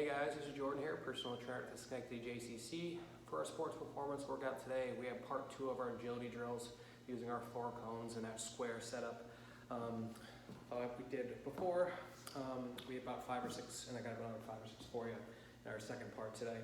guys, this is Jordan here, personal trainer at the Schenectady JCC. For our sports performance workout today, we have part 2 of our agility drills using our 4 cones and that square setup. Like we did before, we had about 5 or 6, and I got another 5 or 6 for you in our second part today.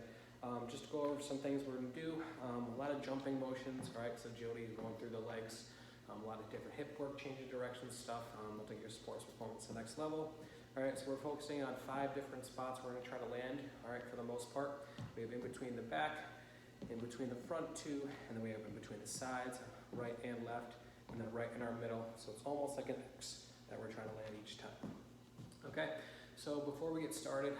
Just to go over some things we're going to do, a lot of jumping motions, right? So agility is going through the legs, a lot of different hip work, changing direction stuff. Will take your sports performance to the next level. All right, so we're focusing on 5 different spots we're going to try to land, all right, for the most part. We have in between the back, in between the front 2, and then we have in between the sides, right and left, and then right in our middle. So it's almost like an X that we're trying to land each time. Okay, so before we get started,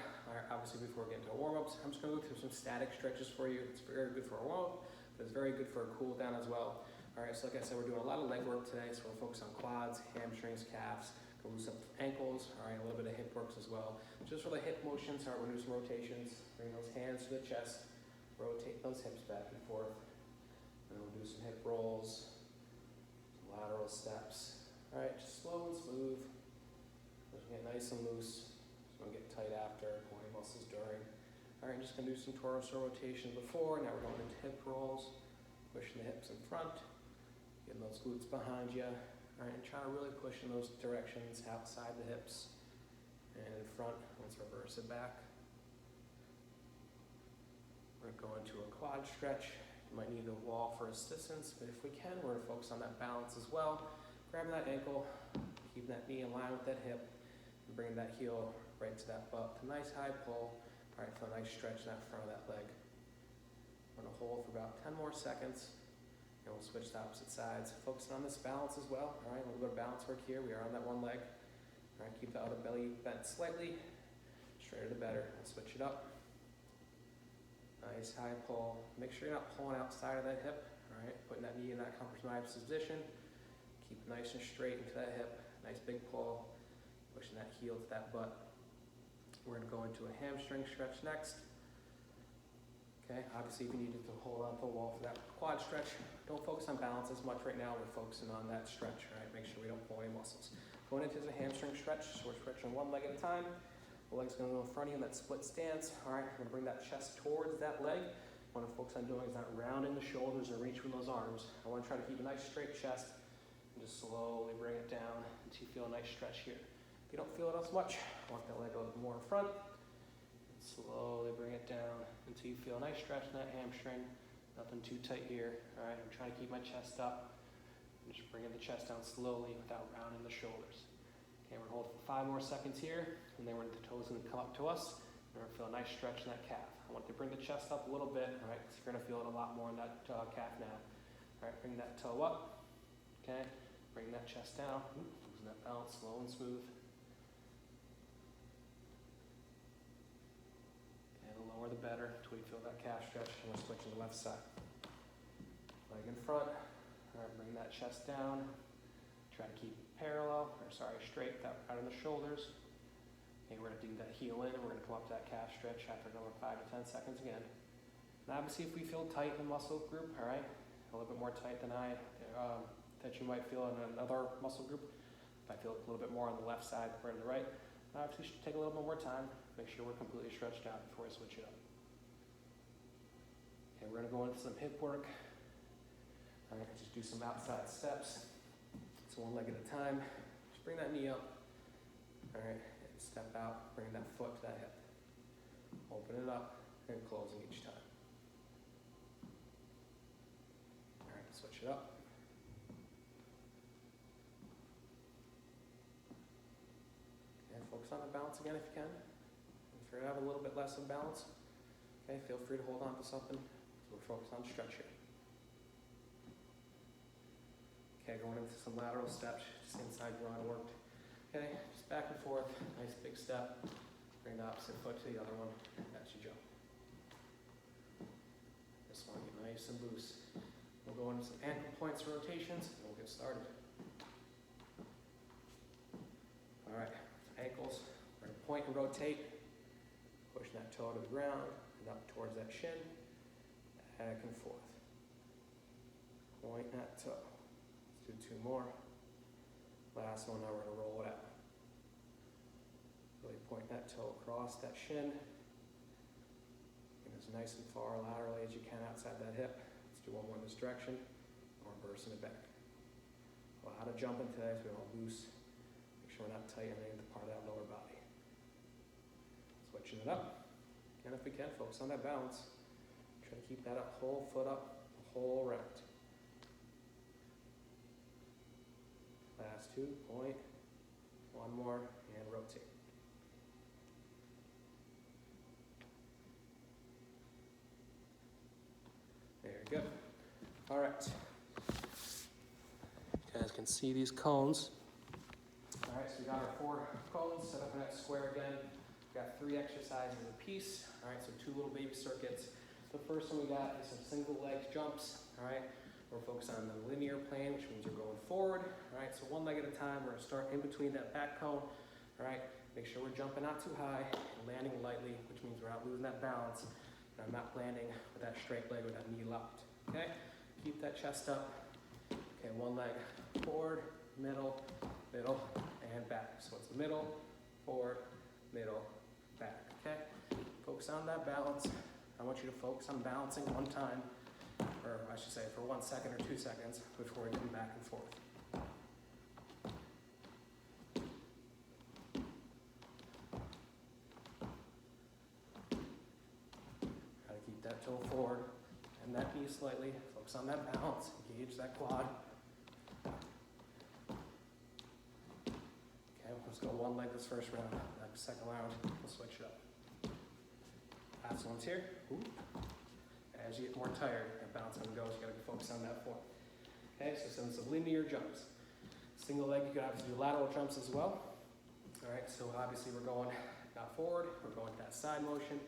obviously before we get into warm-ups, I'm just going to go through some static stretches for you. It's very good for a warm-up, but it's very good for a cool down as well. All right, so like I said, we're doing a lot of leg work today, so we're focused on quads, hamstrings, calves, loosen up ankles, all right, a little bit of hip works as well. Just for the hip motions, all right, we'll do some rotations. Bring those hands to the chest, rotate those hips back and forth. And we'll do some hip rolls, some lateral steps. All right, just slow and smooth. Just get nice and loose. Just don't get tight after, pulling muscles during. All right, just gonna do some torso rotations before. Now we're going into hip rolls, pushing the hips in front, getting those glutes behind you. All right, and try to really push in those directions outside the hips and in front. Let's reverse it back. We're going to a quad stretch. You might need a wall for assistance, but if we can, we're going to focus on that balance as well. Grabbing that ankle, keeping that knee in line with that hip, and bringing that heel right to that butt. A nice high pull. All right, for a nice stretch in that front of that leg. We're going to hold for about 10 more seconds. And we'll switch to opposite sides. Focusing on this balance as well. All right, a little bit of balance work here. We are on that one leg. All right, keep the other belly bent slightly. Straighter the better. We'll switch it up. Nice high pull. Make sure you're not pulling outside of that hip. All right, putting that knee in that compromised position. Keep it nice and straight into that hip. Nice big pull. Pushing that heel to that butt. We're going to go into a hamstring stretch next. Okay, obviously if you needed to hold on to a wall for that quad stretch, don't focus on balance as much right now. We're focusing on that stretch, right? Make sure we don't pull any muscles. Going into the hamstring stretch, so we're stretching one leg at a time. The leg's gonna go in front of you in that split stance. All right, we're gonna bring that chest towards that leg. What I'm focused on doing is not rounding the shoulders or reaching those arms. I wanna try to keep a nice straight chest and just slowly bring it down until you feel a nice stretch here. If you don't feel it as much, I want that leg a little more in front. Slowly bring it down until you feel a nice stretch in that hamstring. Nothing too tight here. All right, I'm trying to keep my chest up. And just bringing the chest down slowly without rounding the shoulders. Okay, we're gonna hold for 5 more seconds here, and then we're gonna the toes gonna come up to us, and we're gonna feel a nice stretch in that calf. I want to bring the chest up a little bit, all right, because you're gonna feel it a lot more in that calf now. All right, bring that toe up. Okay, bring that chest down. Losing that balance, slow and smooth. Lower the better until you feel that calf stretch, and we'll switch to the left side. Leg in front. All right, bring that chest down. Try to keep straight without rounding the shoulders. Okay, we're going to dig that heel in, and we're going to come up to that calf stretch after another 5 to 10 seconds again. And obviously, if we feel tight in the muscle group, all right, a little bit more tight than that you might feel in another muscle group. If I feel it a little bit more on the left side compared to the right, obviously, should take a little bit more time. Make sure we're completely stretched out before I switch it up. Okay, we're gonna go into some hip work. All right, just do some outside steps. So one leg at a time. Just bring that knee up. All right, and step out, bring that foot to that hip. Open it up and closing each time. All right, switch it up. Focus on the balance again if you can. If you have a little bit less of balance, okay, feel free to hold on to something. So we're focused on stretch here. Okay, going into some lateral steps, just inside groin work. Okay, just back and forth, nice big step. Bring the opposite foot to the other one, and that's your jump. This one, get nice and loose. We'll go into some ankle points rotations, and we'll get started. All right. Ankles, we're going to point and rotate, pushing that toe to the ground and up towards that shin, back and forth. Point that toe. Let's do 2 more. Last one, now we're going to roll it out. Really point that toe across that shin, nice and far laterally as you can outside that hip. Let's do one more in this direction. Or reversing it back. A lot of jumping today, so we don't loose. Make sure we're not tightening the part of that lower body. Switching it up. And if we can, focus on that balance. Try to keep that up, whole foot up, whole round. Last 2, point. One more, and rotate. There you go. All right. You guys can see these cones. All right, so we got our 4 cones set up in that square again. We got 3 exercises a piece. All right, so 2 little baby circuits. The first one we got is some single leg jumps. All right, we're focused on the linear plane, which means we're going forward. All right, so 1 leg at a time. We're gonna start in between that back cone. All right, make sure we're jumping not too high and landing lightly, which means we're not losing that balance. And I'm not landing with that straight leg with that knee locked. Okay, keep that chest up. Okay, 1 leg forward, middle, middle, and back. So it's middle, forward, middle, back. Okay, focus on that balance. I want you to focus on balancing 1 time, or I should say for 1 second or 2 seconds before getting back and forth. Try to keep that toe forward and that knee slightly. Focus on that balance, engage that quad. Okay, let's go 1 leg this first round. Next second round, we'll switch it up. Last one's here. Ooh. As you get more tired, that bounce on the go, so you gotta focus on that form. Okay, so some linear jumps. Single leg, you can obviously do lateral jumps as well. All right, so obviously we're going not forward, we're going to that side motion.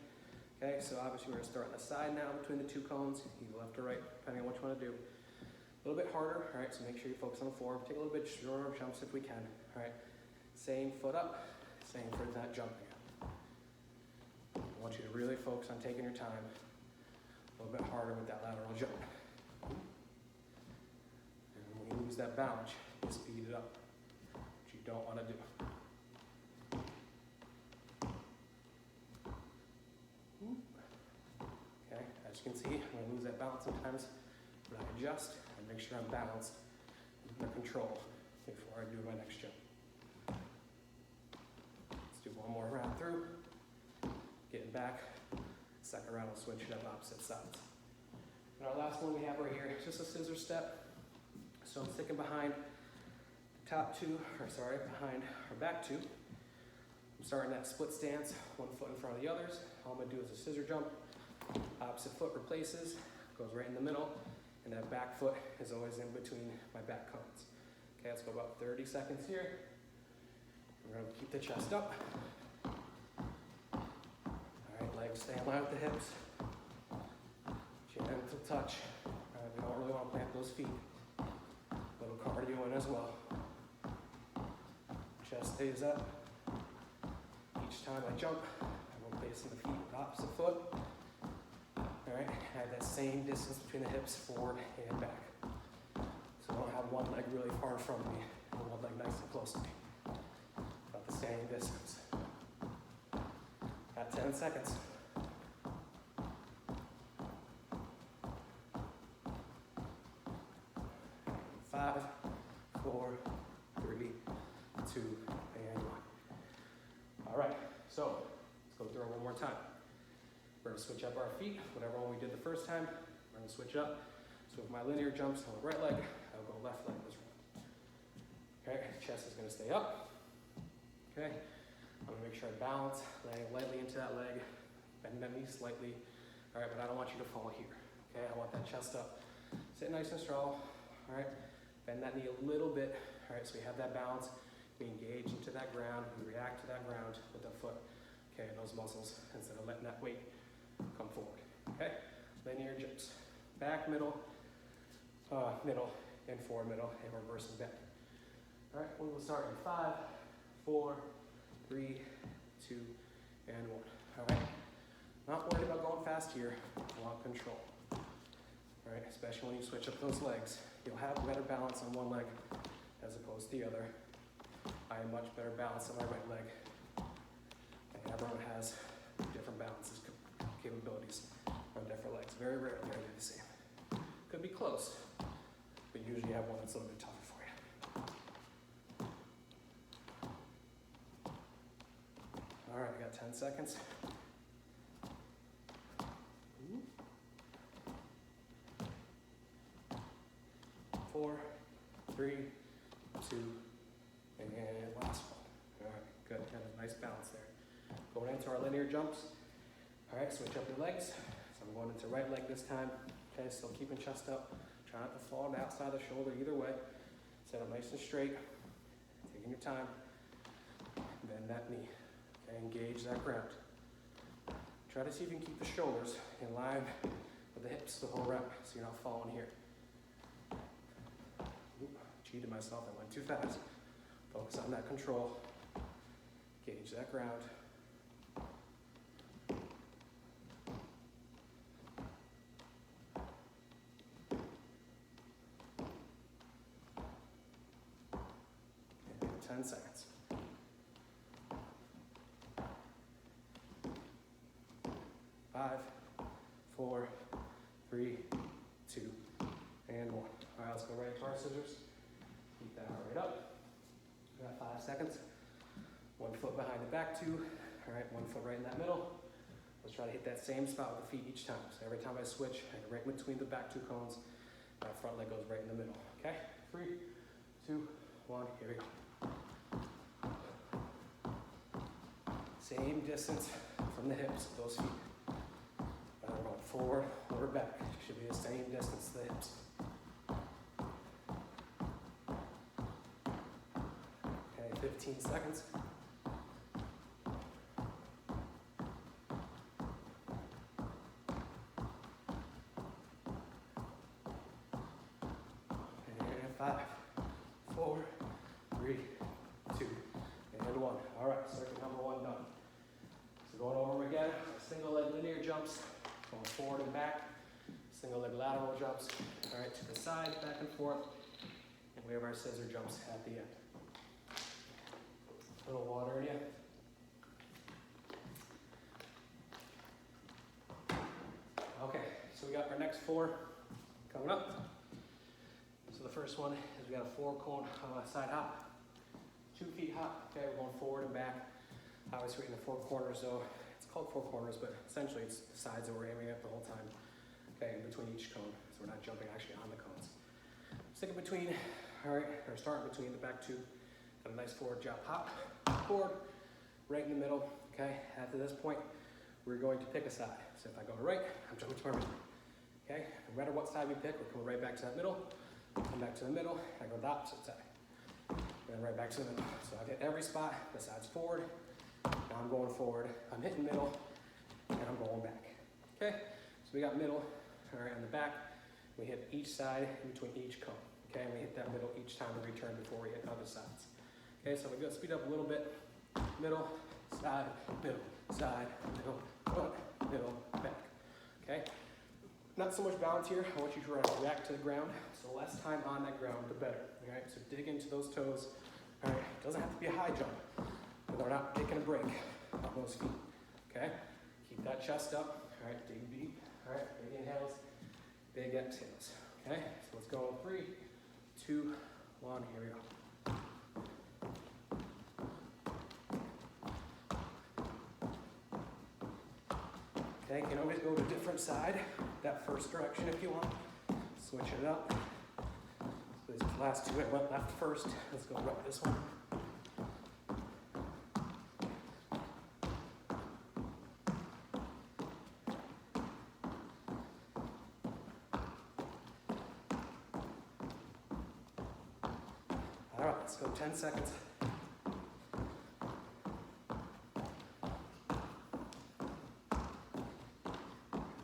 Okay, so obviously we're gonna start on the side now between the 2 cones, either left or right, depending on what you wanna do. A little bit harder, all right, so make sure you focus on the form. Take a little bit shorter jumps if we can, all right. Same foot up, same for that jumping. I want you to really focus on taking your time. A little bit harder with that lateral jump. And when you lose that balance, you speed it up, which you don't want to do. Okay, as you can see, when I lose that balance sometimes, when I adjust, I make sure I'm balanced and under control before I do my next jump. Let's do 1 more round through. Getting back. Second round, we'll switch it up opposite sides. And our last one we have right here is just a scissor step. So I'm sticking behind the top 2, behind our back 2. I'm starting that split stance, 1 foot in front of the others. All I'm gonna do is a scissor jump. Opposite foot replaces, goes right in the middle, and that back foot is always in between my back cones. Okay, let's go about 30 seconds here. We're gonna keep the chest up. Legs stay in line with the hips. Gentle touch. We don't really want to plant those feet. A little cardio in as well. Chest stays up. Each time I jump, I'm placing the feet with the opposite foot. All right, have that same distance between the hips, forward and back. So I don't have 1 leg really far in front of me and 1 leg nice and close to me. About the same distance. At 10 seconds. 5, 4, 3, 2, and 1. All right, so let's go through it 1 more time. We're gonna switch up our feet, whatever one we did the first time, we're gonna switch up. So with my linear jumps on the right leg, I'll go left leg this round. Okay, chest is gonna stay up. Okay, I'm gonna make sure I balance, laying lightly into that leg, bend that knee slightly. All right, but I don't want you to fall here. Okay, I want that chest up. Sit nice and strong. All right, bend that knee a little bit. All right, so we have that balance. We engage into that ground. We react to that ground with the foot. Okay, those muscles, instead of letting that weight come forward. Okay, linear jumps. Back, middle, middle, and forward, middle, and reversing back. All right, we will start in 5, 4, 3, 2, and 1. All right, not worried about going fast here. I want control. All right, especially when you switch up those legs. You'll have better balance on 1 leg as opposed to the other. I am much better balanced on my right leg. And everyone has different balances capabilities. very rarely I do the same. Could be close, but usually you have one that's a little bit tougher for you. All right, I got 10 seconds. 4, 3, 2, and last one. All right, good, got a nice balance there. Going into our linear jumps. All right, switch up your legs. So I'm going into right leg this time. Okay, still keeping chest up. Try not to fall on the outside of the shoulder either way. Set up nice and straight. Taking your time. Bend that knee. Okay, engage that ground. Try to see if you can keep the shoulders in line with the hips the whole rep so you're not falling here. Oop, cheated myself, I went too fast. Focus on that control. Gauge that ground. And 10 seconds. 5, 4, 3, 2, and 1. All right, let's go right into our scissors. Keep that right up. We got 5 seconds. 1 foot behind the back two. All right, 1 foot right in that middle. Let's try to hit that same spot with the feet each time. So every time I switch, I go right in between the back two cones. My front leg goes right in the middle. Okay, 3, 2, 1, here we go. Same distance from the hips, those feet. Whether we're going forward or back, it should be the same distance to the hips. Okay, 15 seconds. And 5, 4, 3, 2, and 1. All right, circuit number 1 done. So going over them again, single leg linear jumps, going forward and back, single leg lateral jumps, all right, to the side, back and forth, and we have our scissor jumps at the end. A little water in you. Okay, so we got our next 4 coming up. So the first one is we got a 4 cone side hop, 2 feet hop. Okay, we're going forward and back. Obviously in the 4 corners though. It's called 4 corners, but essentially it's the sides that we're aiming at the whole time. Okay, in between each cone. So we're not jumping actually on the cones. Stick it between, all right, or start between the back 2. Got a nice forward jump hop, forward, right in the middle. Okay, after this point, we're going to pick a side. So if I go to right, I'm jumping to my right. Okay, no matter what side we pick, we're coming right back to that middle. Come back to the middle, I go the opposite side. And then right back to the middle. So I've hit every spot besides forward. Now I'm going forward, I'm hitting middle, and I'm going back. Okay, so we got middle, all right, on the back. We hit each side in between each cone. Okay, and we hit that middle each time we return before we hit other sides. Okay, so we're gonna speed up a little bit. Middle, side, middle, front, middle, back. Okay, not so much balance here. I want you to react to the ground. So less time on that ground, the better. All right, so dig into those toes. All right, it doesn't have to be a high jump. But we're not taking a break on those feet, okay? Keep that chest up, all right, dig deep, all right, big inhales, big exhales, okay? So let's go in 3, 2, 1, here we go. Okay, you can always go to a different side, that first direction if you want. Switch it up. So these last 2, I went left first. Let's go right this one. All right, let's go 10 seconds.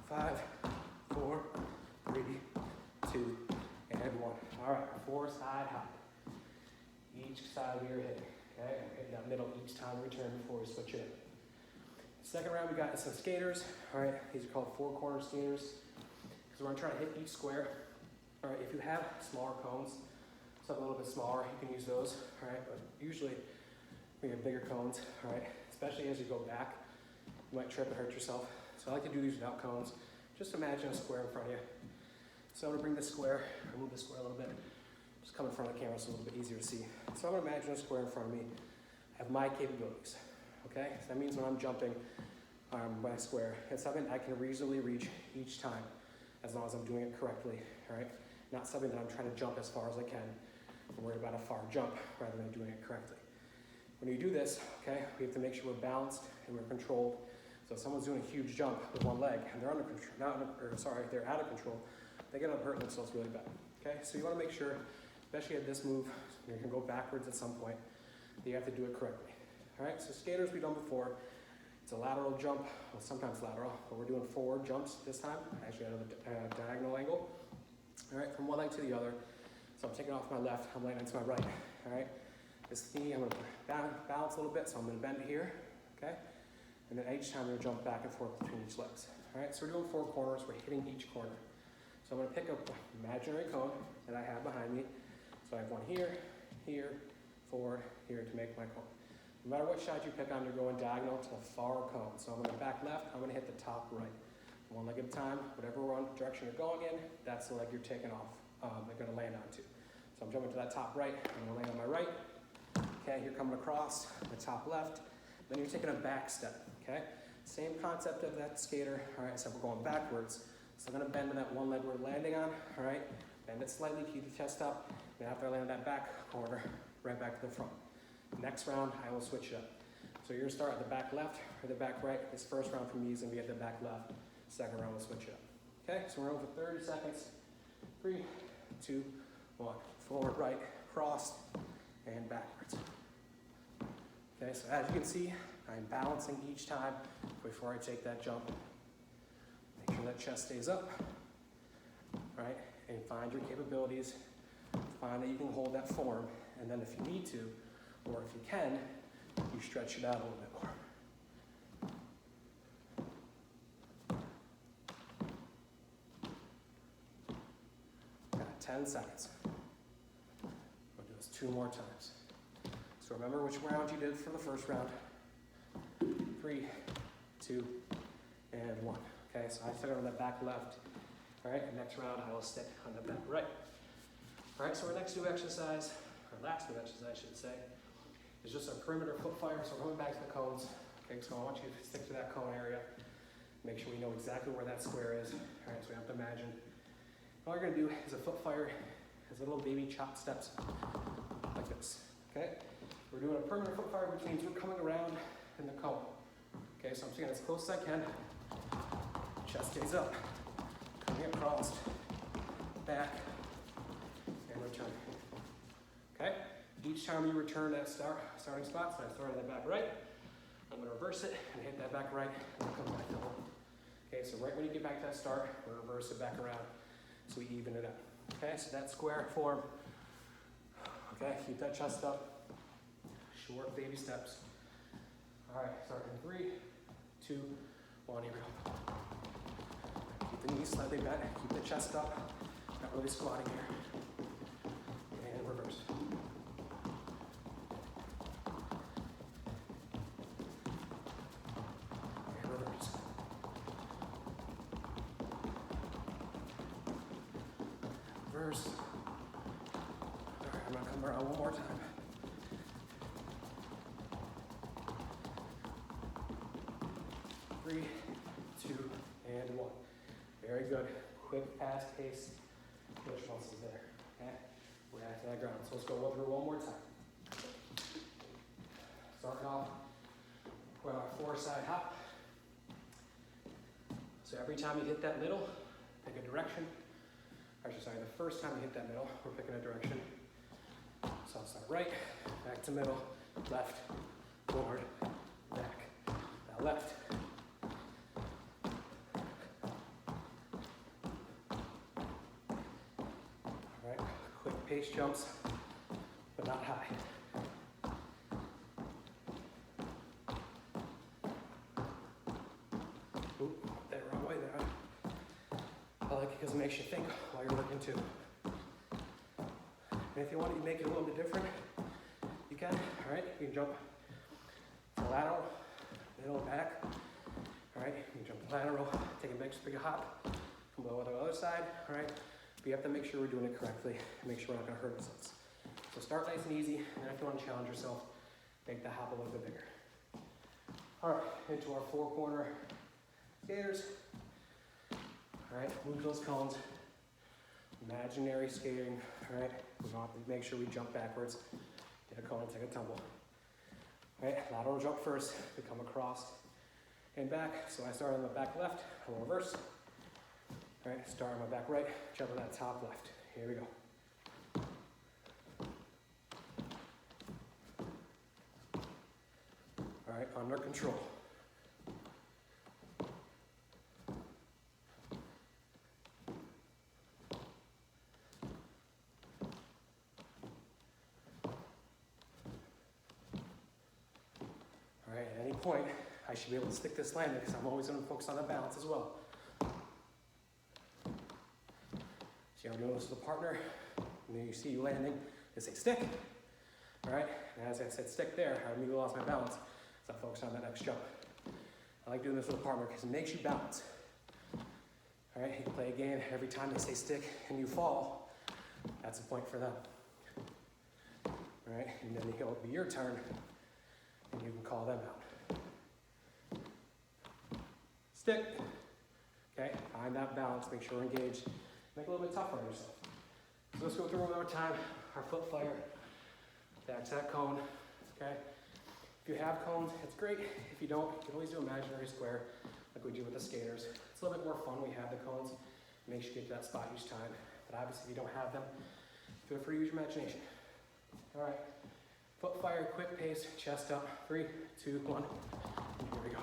5, 4, 3, 2, and 1. All right, 4 side hop. Each side we are hitting, okay? And hitting that middle each time we return before we switch it in. Second round, we got some skaters. All right, these are called 4 corner skaters. Because we're gonna try to hit each square. All right, if you have smaller cones, something a little bit smaller, you can use those, all right? But usually, we have bigger cones, all right? Especially as you go back, you might trip and hurt yourself. So I like to do these without cones. just imagine a square in front of you. So I'm gonna bring this square, remove the square a little bit, just come in front of the camera so it's a little bit easier to see. So I'm gonna imagine a square in front of me. I have my capabilities, okay? So that means when I'm jumping my square, it's something I can reasonably reach each time, as long as I'm doing it correctly, all right? Not something that I'm trying to jump as far as I can. I'm worried about a far jump rather than doing it correctly. When you do this, okay, we have to make sure we're balanced and we're controlled. So if someone's doing a huge jump with one leg and they're they're out of control, they get to hurt themselves really bad. Okay, so you want to make sure, especially at this move, you're going to go backwards at some point, that you have to do it correctly. All right, so skaters we've done before, it's a lateral jump, well, sometimes lateral, but we're doing forward jumps this time, actually out of a diagonal angle. All right, from one leg to the other. So I'm taking off my left, I'm laying into my right. All right, this knee, I'm going to balance a little bit, so I'm going to bend it here. Okay, and then each time I'm going to jump back and forth between each legs. All right, so we're doing 4 corners, we're hitting each corner. So I'm going to pick up an imaginary cone that I have behind me. So I have one here, here, forward, here to make my cone. No matter what shot you pick on, you're going diagonal to the far cone. So I'm going to back left, I'm going to hit the top right. One leg at a time, whatever direction you're going in, that's the leg you're taking off, they're going to land onto. So I'm jumping to that top right, I'm going to land on my right. Okay, you're coming across the top left, then you're taking a back step, okay? Same concept of that skater, all right, except we're going backwards. So I'm going to bend to that one leg we're landing on, all right? Bend it slightly, keep the chest up, and after I land on that back corner, right back to the front. Next round, I will switch it up. So you're going to start at the back left or the back right. This first round for me is going to be at the back left. Second round, we'll switch it up. Okay, so we're over 30 seconds. 3, 2, 1. Forward, right, cross, and backwards. Okay, so as you can see, I'm balancing each time before I take that jump. Make sure that chest stays up, right? And find your capabilities. Find that you can hold that form, and then if you need to, or if you can, you stretch it out a little bit more. Got 10 seconds. We'll do this 2 more times. So remember which round you did for the first round. 3, 2, and 1. Okay, so I took it on the back left. All right, and next round I will stick on the back right. All right, so our next new exercise, or last new exercise I should say, is just a perimeter foot fire. So we're going back to the cones. Okay, so I want you to stick to that cone area. Make sure we know exactly where that square is. All right, so we have to imagine. All you're going to do is a foot fire, is little baby chop steps like this. Okay, we're doing a perimeter foot fire, which means we're coming around in the cone. Okay, so I'm getting as close as I can. Chest stays up. Coming across, back, and return. Okay? Each time you return that starting spot, so I start on the back right, I'm going to reverse it and hit that back right, and come back to home. Okay, so right when you get back to that start, we'll reverse it back around, so we even it out. Okay, so that square form. Okay, keep that chest up. Short baby steps. All right, start in 3, 2, 1, here we go. Keep the knees slightly bent, keep the chest up, not really squatting here. And reverse. And reverse. Reverse. All right, I'm gonna come around one more time. 3, 2, and 1. Very good. Quick, fast pace. Push muscles there. Okay? We're back to that ground. So let's go through one more time. Starting off with our 4-side hop. So every time you hit that middle, pick a direction. Actually, sorry, the first time you hit that middle, we're picking a direction. So I'll start right, back to middle, left, forward, back. Now left. Pace jumps, but not high. Oop, that wrong way there. I like it because it makes you think while you're working too. And if you want to make it a little bit different, you can. All right, you can jump to lateral, middle, back. All right, you can jump Land on a row, take a big hop, come over to the other side, all right? But you have to make sure we're doing it correctly and make sure we're not gonna hurt ourselves. So start nice and easy, and if you wanna challenge yourself, make the hop a little bit bigger. All right, into our 4-corner skaters. All right, move those cones. Imaginary skating, all right? We want to make sure we jump backwards, get a cone and take a tumble. All right, lateral jump first, we come across and back. So I start on the back left, I will reverse. All right, start on my back right, jump on that top left. Here we go. All right, under control. All right, at any point, I should be able to stick this landing because I'm always going to focus on the balance as well. See, I'm doing this with a partner, and then you see you landing, they say stick. All right, and as I said stick there, I immediately lost my balance, so I focus on that next jump. I like doing this with a partner because it makes you balance. All right, you can play a game, every time they say stick and you fall, that's a point for them. All right, and then it'll be your turn, and you can call them out. Stick. Okay, find that balance, make sure we're engaged. Make it a little bit tougher on yourself. So let's go through one more time. Our foot fire, back to that cone, okay? If you have cones, it's great. If you don't, you can always do imaginary square like we do with the skaters. It's a little bit more fun when you have the cones. Make sure you get to that spot each time. But obviously, if you don't have them, feel free to use your imagination. All right, foot fire, quick pace, chest up. 3, 2, 1. Here we go.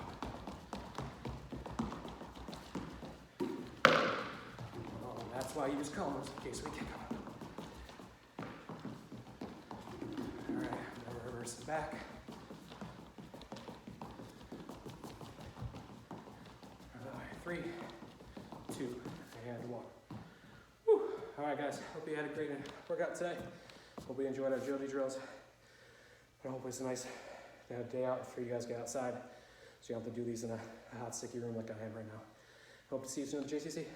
That's why I use cones, in case we kick them. All right, now reverse it back. All right, 3, 2, and 1. Whew. All right, guys, hope you had a great workout today. Hope you enjoyed our agility drills. And hopefully it's a nice day out for you guys to get outside, so you don't have to do these in a hot, sticky room like I am right now. Hope to see you soon at the JCC.